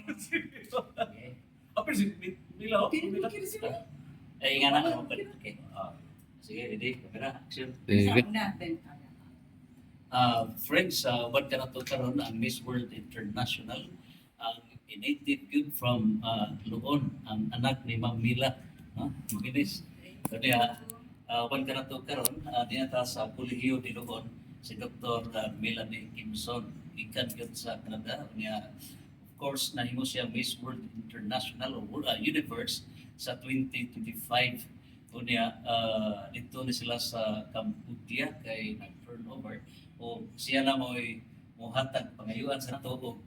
Okay. Apa sih? Mila, Ay, nga na. Okay. Sige, ready. Camera, action. Sige. Friends, what ka na to karon ang Miss World International ang inated good from Luon, ang anak ni Ma'am Mila. Bilis. Kaya, what ka na to karon dinata sa Kolehiyo ni Luon, si Dr. Melanie Kimson. Ikan yun sa Canada. Niya, of course, nahimo siya Miss World International o Universe sa 2025. Unya, dito ni sila sa Cambodia kay nag-turnover o siya na mo'y muhatag pangayuan sa nato og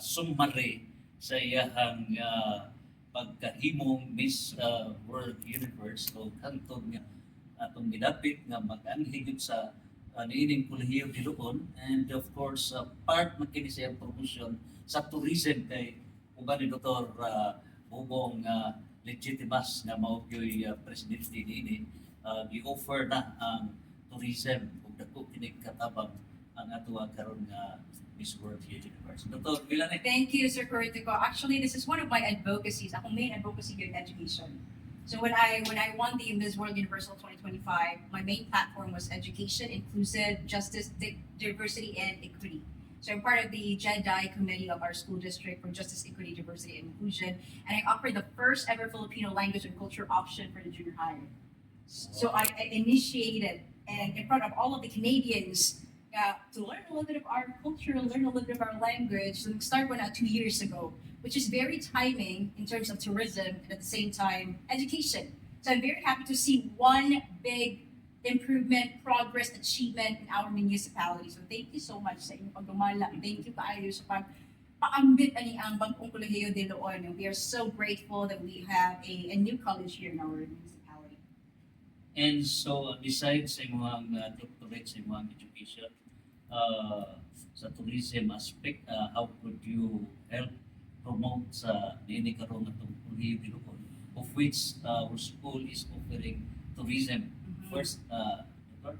summary sa iyahang pagkahimong Miss World Universe o kantong nga atong gidapit nga mag-anhigit sa niining Kolehiyo di Luon, and of course part makini sa iyang promotion sa tourism kay uban ni Dr. Bubong legitimas nga mao gyud presidente niini gi-offer na ang tourism ug dako kini katabang ang atuwa karon nga Miss World Universe. Dr. Vilane. Thank you, Sir Cortico. Actually, this is one of my advocacies. Akong main advocacy here in education. So when I won the Miss World Universal 2025, my main platform was education, inclusive, justice, diversity, and equity. So I'm part of the JEDI committee of our school district for justice, equity, diversity, and inclusion, and I offered the first ever Filipino language and culture option for the junior high. So I initiated, and in front of all of the Canadians, to learn a little bit of our culture, learn a little bit of our language. So we started one 2 years ago, which is very timing in terms of tourism and at the same time education. So I'm very happy to see one big improvement, progress, achievement in our municipality. So thank you so much sa inyong pagdumala. Thank you kaayo sa paambit ani ang Bangkong Kolehiyo de Leon. And we are so grateful that we have a new college here in our municipality. And so besides sa imong doctorate sa imong education sa tourism aspect, how could you help promote sa niini karong atong Kolehiyo di Luon, of which our school is offering tourism. First, Dr.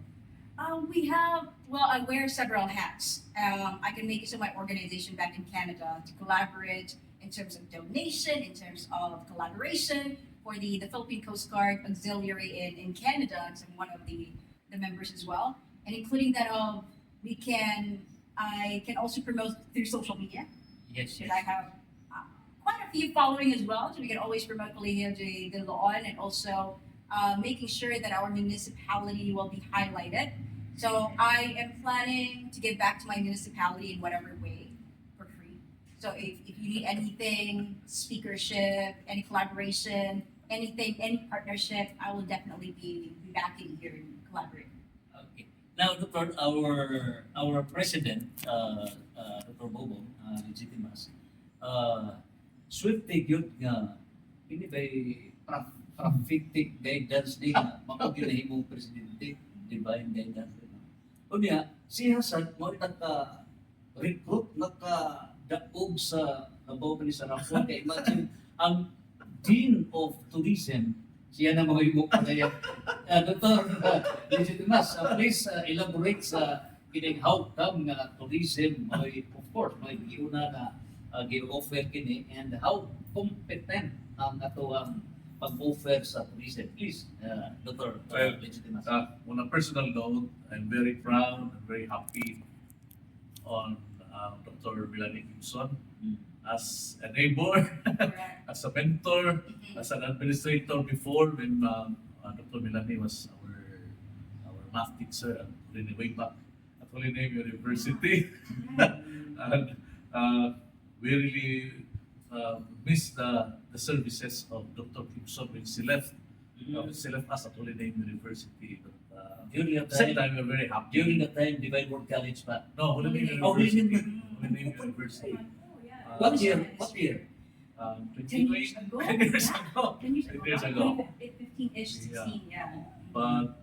We have, well, I wear several hats. I can make use of my organization back in Canada to collaborate in terms of donation, in terms of collaboration for the Philippine Coast Guard Auxiliary in Canada, because I'm one of the members as well. And including that, I can also promote through social media. Yes, Because I have quite a few following as well, so we can always promote Kolehiyo de Leon, and also making sure that our municipality will be highlighted. So I am planning to give back to my municipality in whatever way for free. So if you need anything, speakership, any collaboration, anything, any partnership, I will definitely be backing here and collaborating. Okay. Now, Dr., our president, Dr. Bobo, legitimas, swift yun nga, hindi ba'y prophetic guidance ni nga, makaginahimong presidente, divine guidance. O niya, si Hasan, mo naka-recruit, naka-daog sa nabaw pa ni Sarapon. Kaya imagine, ang Dean of Tourism, siya na mga yung kaya. Dr. Legitimas, please elaborate sa kining how come nga tourism, of course, may giuna na gi-offer kini, and how competent ang ato ang pag-offer sa tourism. Please, Dr. Well, Legitimas. On a personal note, I'm very proud and very happy on Dr. Melanie Kimson as a neighbor, Correct. as a mentor, as an administrator before when Dr. Melanie was our math teacher at Kulinay way back at Kulinay University. And we really miss the services of Dr. Kimson when she left. She left us at Kulinay University. But During the same time, time, we're very happy. during the time, Divine World College pa. No, Kulinay Oh, University. Kulinay. Kulinay University. What year? What year? 10 years ago? 10 years ago. 10 years 10 years ago. ago. 15-ish, 16, yeah. But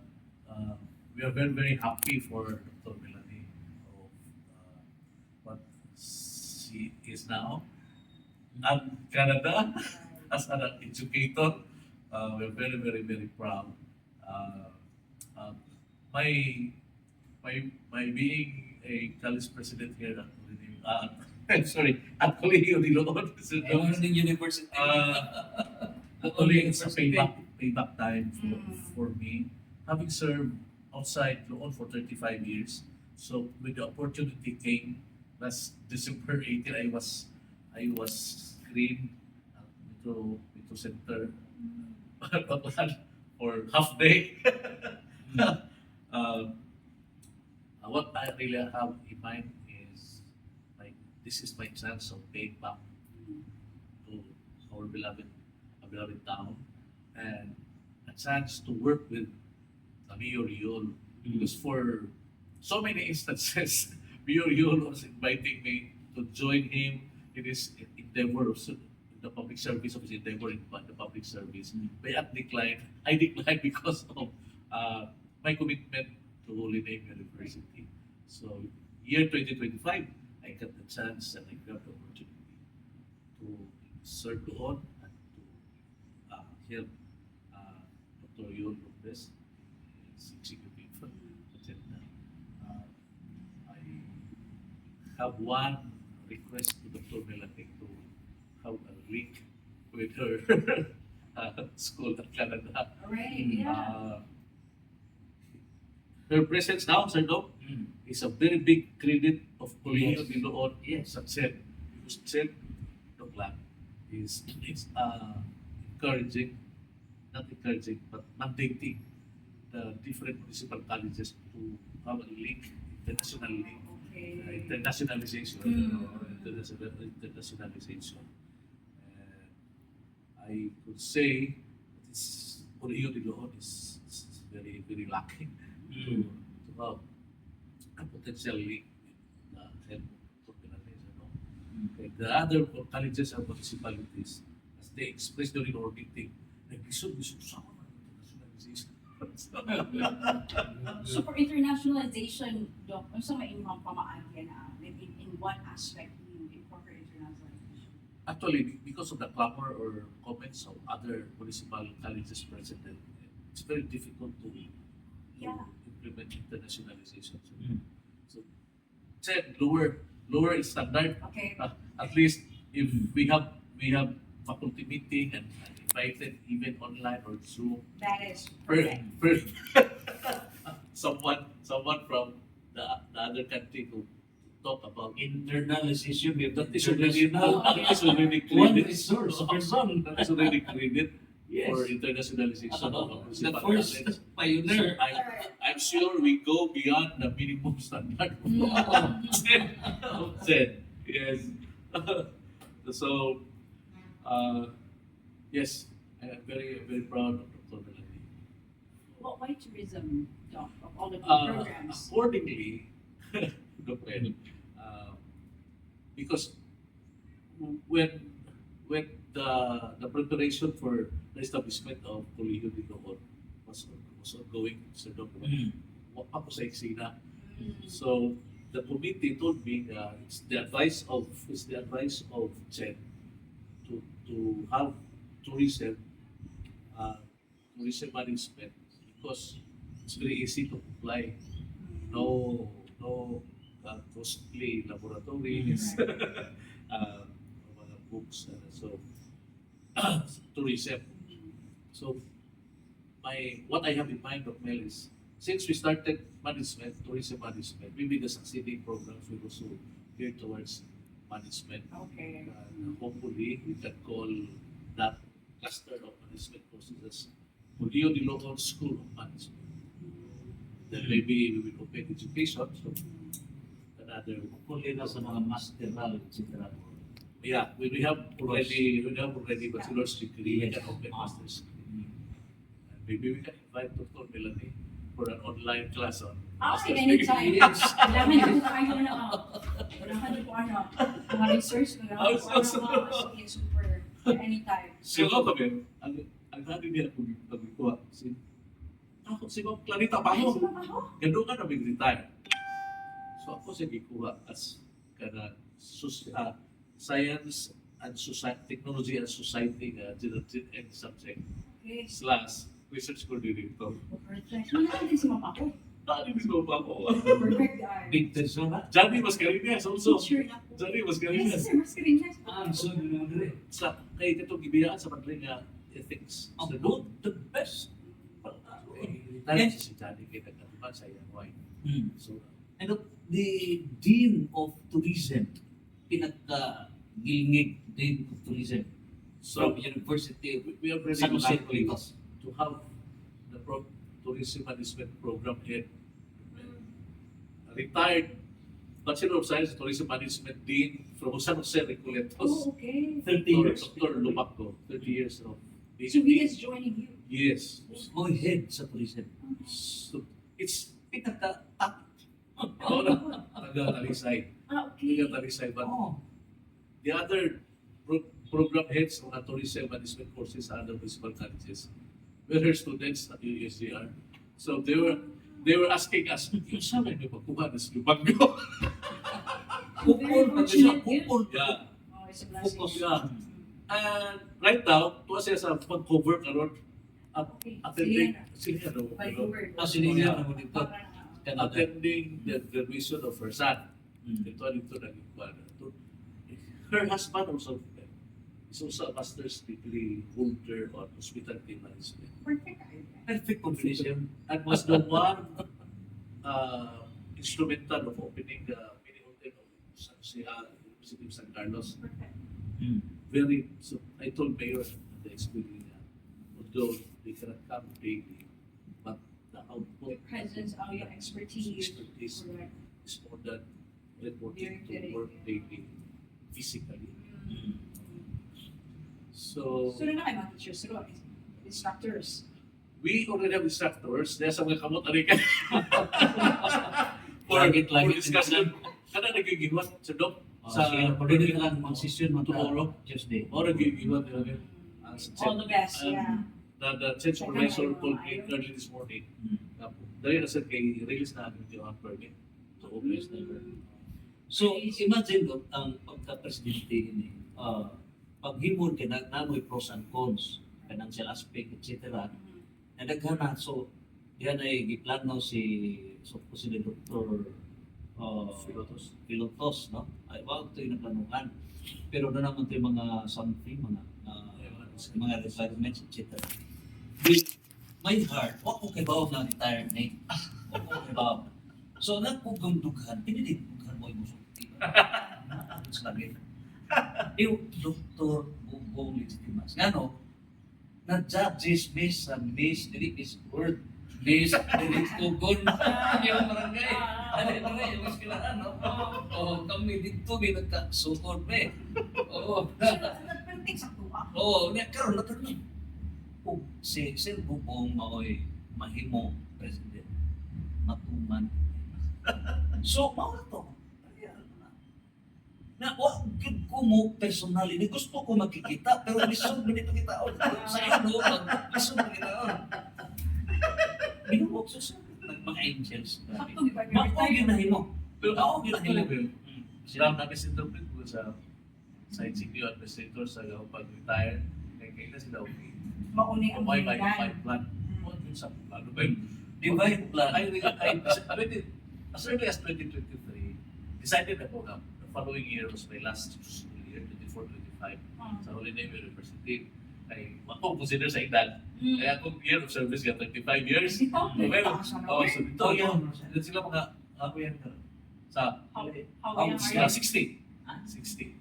we are very, very happy for Dr. Melanie of what she is now. And Canada, as an educator, we're very, very, very proud. My being a college president here at sorry, at Colegio de Leon, Sir Ayaw Dom. na din university. Actually, it's a payback time Mm. for me. Having served outside Leon for 35 years, so when the opportunity came, last December 18, I was screened into center for half day. uh, what I really have in mind is like this is my chance of paying back to our beloved town, and a chance to work with Mayor Yul. Because for so many instances, Mayor Yul was inviting me to join him in his endeavor of the public service of his endeavor in the public service. But I declined because of my commitment to Holy Name University. So year 2025, I got the chance and I got the opportunity to serve on and to help Dr. Yul Lopez, his executive agenda. I have one request to Dr. Melanie to have a link with her school at Canada. Alright, yeah. Her presence now, Sir Dom, is a very big credit of Colegio Yes. de Leon Yes. success. Because Chen Doglan is encouraging, not encouraging, but mandating the different municipal colleges to have a link, international link, Okay. internationalization, internationalization. I could say that this Colegio de Leon is very, very lucky to have a potential link with the help of organization. No? Okay. The other colleges and municipalities, as they expressed during our meeting, gusto sama ng internationalization. So for internationalization, Doc, ano sa maimang pamaagi na in what aspect do you incorporate internationalization? Actually, because of the clamor or comments of other municipal colleges president, it's very difficult to Yeah. implement internationalization. So, Mm. so set lower standard. Okay. At least if we have faculty meeting and invited even online or Zoom, That is per, perfect. someone from the other country to talk about Internalization with that is already international. that is already One credit. resource, person. That is already credit Yes. for internationalization of The municipal first college. pioneer. So I'm sure we go beyond the minimum standard. Said yes. So yes, I am very proud of Dr. Melanie. Well, why tourism, Doc, of all the Uh, programs? accordingly, Dr. Because when the preparation for the establishment of Colegio de Leon was ongoing, Sir Dr. Ako sa Exina. So the committee told me it's the advice of Chen to have tourism management because it's very easy to comply. No costly laboratories, mga books, so tourism. So what I have in mind of Mel is since we started tourism management, maybe the succeeding programs will also geared towards management. Okay. Hopefully, we can call that cluster of management courses as Colegio de Leon School of Management. Then maybe we will open education, so another. Huli na sa mga master, etc. Yeah, we have already bachelor's degree, we can open master's degree. And maybe we can invite Dr. Melanie for an online class on Ay, master's anytime. degree. Kailangan niyo kayo na kailangan niyo po mga research, kailangan po sige, super, anytime. Sino kami? Ang sabi niya kung nagkuha, si Ma'am Clarita Paho. Gano'n nga namin retire. So ako siya gikuha as kana science and society, technology and society and subject Okay. / research coordinator. Perfect. Ano natin si Mapako? Dali mismo pa ako. Perfect. Big person ha? Johnny Mascarenhas also. Teacher na po. Johnny Yes, Mascarenhas. sir, Mascarenhas. So yun ang dire. Sa kay ito gibiyaan sa Madrid nga ethics. Ang So, good, the best. Retire si Johnny kay nagkatupan sa iyang wife. So, And the Dean of Tourism, pinagka-gilingig Dean of Tourism so from University we are very San Jose lucky Politos. to have the tourism management program head, retired Bachelor of Science Tourism Management Dean from San Jose Recoletos. Oh, okay. 30 years. Dr. Lumaco, 30 years of So he is joining you. Yes. Mga head sa tourism. So, it's Pinagka-top. taga-Talisay. Okay. Taga-Talisay. But Oh. the other program heads of tourism management courses at other municipal colleges were her students at USDR. So they were asking us, yung sabi niyo pagkuha na sa Lumaco. Kupol pa siya. Kupol. Yeah. Oh, it's a blessing. Focus. Yeah. And right now, tuwa siya sa pag-cover karon Okay. attending sila no, Vancouver. Sininya na mo dito. Canada. attending the graduation of her son. Ito naging kuwan. Her husband also is also a master's degree holder on hospitality management. Perfect. Perfect combination. And was the one instrumental of opening the mini hotel of San University of San Carlos. Perfect. Very, so I told Mayor at the experience, although they cannot come daily, but the output, Your presence, your expertise. expertise Correct. is more than reporting Very to work good. daily physically. Mm. So, So, na kayo mga teachers, so, instructors. we already have instructors. There's some kamot ari ka. for, Target lang for yun. discussion. Kada nagigiwat sa doc. Sa pwede na lang mag-session mo tomorrow, Tuesday. Or nagigiwat nila. All the best, yeah. The change supervisor told me early this morning. Dahil na sa kay release na namin yung permit. So, obvious na yun. So, imagine no, ang pagka-presidente ini, paghimon kay namoy pros and cons, financial aspect, etc. Nadaghana, so, diyan ay giplano si President Dr. Pilotos, no? Ay, wag ito yung naplanuhan. Pero na naman ito yung mga something, mga requirements, etc. With my heart, wag ko kay bawag na retired na eh. Wag ko kay bawag. So, nagpugong dughan, pinilidughan mo yung musulti. Nakakot sa labi. Yung Dr. Bugong Legitimas. Nga no, na-judges Miss sa Miss, dili Miss World. Miss, dili Tugon. Yung barangay. Ano yung mas kilaan, no? Oo, kami dito, may nagkasukod, me. Oo. Nagpinting sa tuwa. Oo, karon na karon. Oh, si Sir Bugong maoy mahimo president. Matuman. So, mao na to. Na wag gid ko mo personally, gusto ko makikita pero lisod man ito kita sa ano, lisod man kita. Binuot sa mga angels. Sakto, di ba? Mao gyud nahimo. Pero Oo, ako yun ginahimo ang yun. Sila na-misinterpret ko sa executive administrator sa pag-retire. Kaya kailan sila okay. Mauni ang May hilingan. plan. What yun sa plano ba yun? Divine plan. As early as 2023, decided ako na the following year was my last school year, 24-25, sa Holy Name University. Ay, consider sa edad. Kaya kung year of service ka, 35 years. Ito, Well, oh, so dito, Oh, yeah. dito sila mga, ako yan ka, sa how How- young sila are you? 60. 60.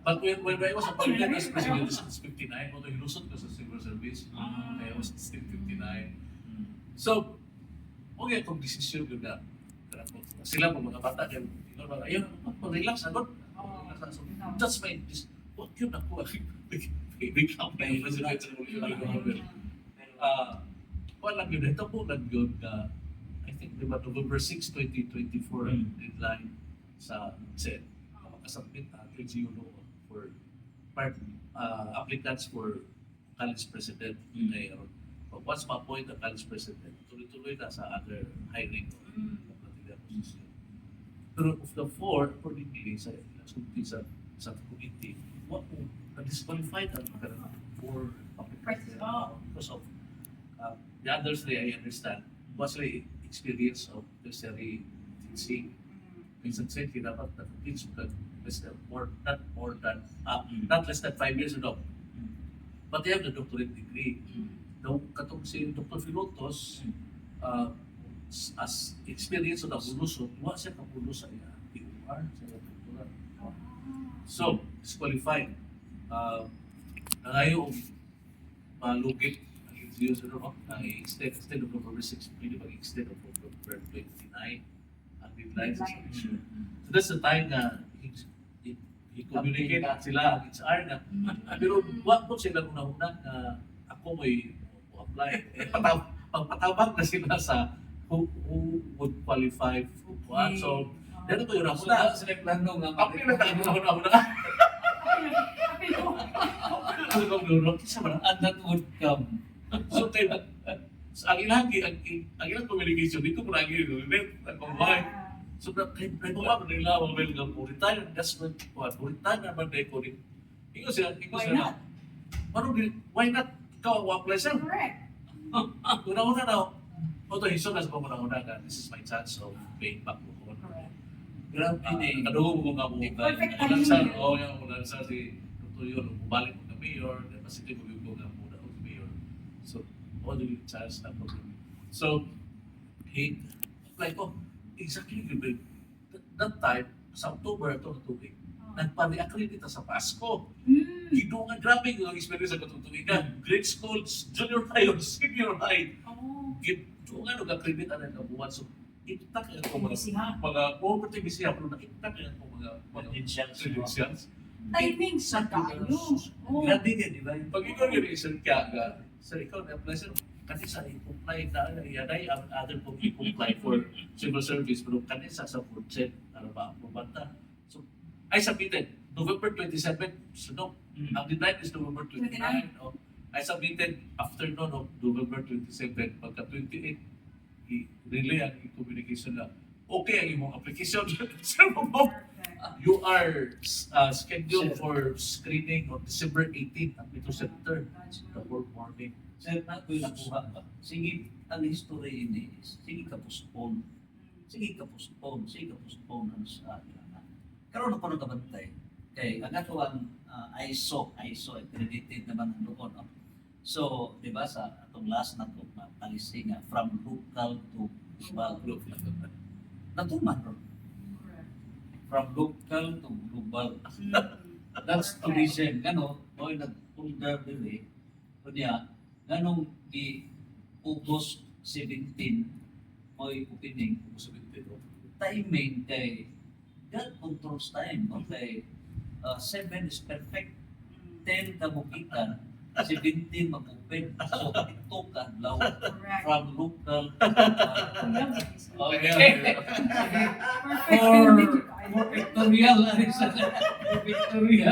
But when I was appointed as president, this was 59, although hinusot ko sa civil service, I was still 59. So, okay, itong desisyon yun na, sila mga bata, ayun, relax, ano? So, that's my, what yun ako, become my president sa government. Walang yun, ito po yun na, I think, diba, November 6, 2024, ang deadline sa SED, makasubmit ang LGU for applicants for college president. But once ma-appoint ang college president, tuloy-tuloy na sa other hiring position. Pero of the four, accordingly, sa committee, what na-disqualified ang for public President. because of the others, I understand. Mostly, experience of tertiary teaching. Minsan say, dapat na-teach mo ka not less than 5 years ago. But they have the doctorate degree. Nung katong si Dr. Filotos, as experience sa bulusot, wala siya kapulos sa iya PUR, sa iya doktorat. So, disqualified. Nangayo, malugit ang NGOs, instead of November 6, pwede mag-extend of November 29 ang deadline sa submission. So that's the time na i-communicate sila ang HR na. Pero wag po sila una-una na ako may apply. Pagpatabang na sila sa who would qualify for what. So, dito ko yun ako na. Sila plano nga. Apil na tayo una-una. Ano kong luro? Kisa ba na? And that would come. So, kayo, ang ilang communication, dito ko lagi yun. Ang combine. So, kahit mo ba nila, mga may lang po, retire, investment, retire naman na ko rin. Ingo siya, Why not? Why not? Ikaw ang apply sir. Correct. Una-una na, ito, hiso na sa pamuna-una ka, this is my chance of paying back mo. Correct. Grabe din. Kadugo mo mga buhay. Perfect Ulan sa, timing. yung ulan sa si Dr. yun, bumalik mo ka mayor, kasi mo yung mga muna o mayor. So, all the chance na problem. So, he, apply ko, exactly that time, sa October ito na tubig, nagpali-accredita sa Pasko. Gido nga, grabe yung experience sa katutuwigan. Grade school, junior high, or senior high. Gido nga, nag-accredita na kabuhan. So, itak yan po mga poverty bisiya, pero naitak yan po mga credentials. Timing sa tayo. Grabe din, di ba? Pag ikaw yung reason ka, sir, ikaw na-apply sir, kasi sa i-comply na, yanay ang other po i-comply for civil service, pero kanisa sa food set, ano ba, pumanta. So, I submitted November 27, so no, ang deadline is November 29. No? I submitted afternoon of November 27, pagka 28, i-relay ang communication na, okay ang imong application. Sir, you are scheduled for screening on December 18 at ito September, the whole morning. Sir, na ko yung nakuha ba? Sige, ang history ini, sige ka postpone. Sige ka postpone. Ano sa kailangan. Karoon ako nakabantay. Kay, ang ato ang ISO, accredited naman ang doon. No? So, di ba sa atong last na ito, policy nga, from local to global. Natuman ron. From local to global. That's tourism. Gano, mo'y nag-pundar din eh. Kunya, ganong di August 17, mo'y opening, August 17, timing kay God controls time. Okay, 7 is perfect. 10 kabukitan, 17 mag-open. So, ito kadlaw from local to global. Okay. For pictorial, Victoria.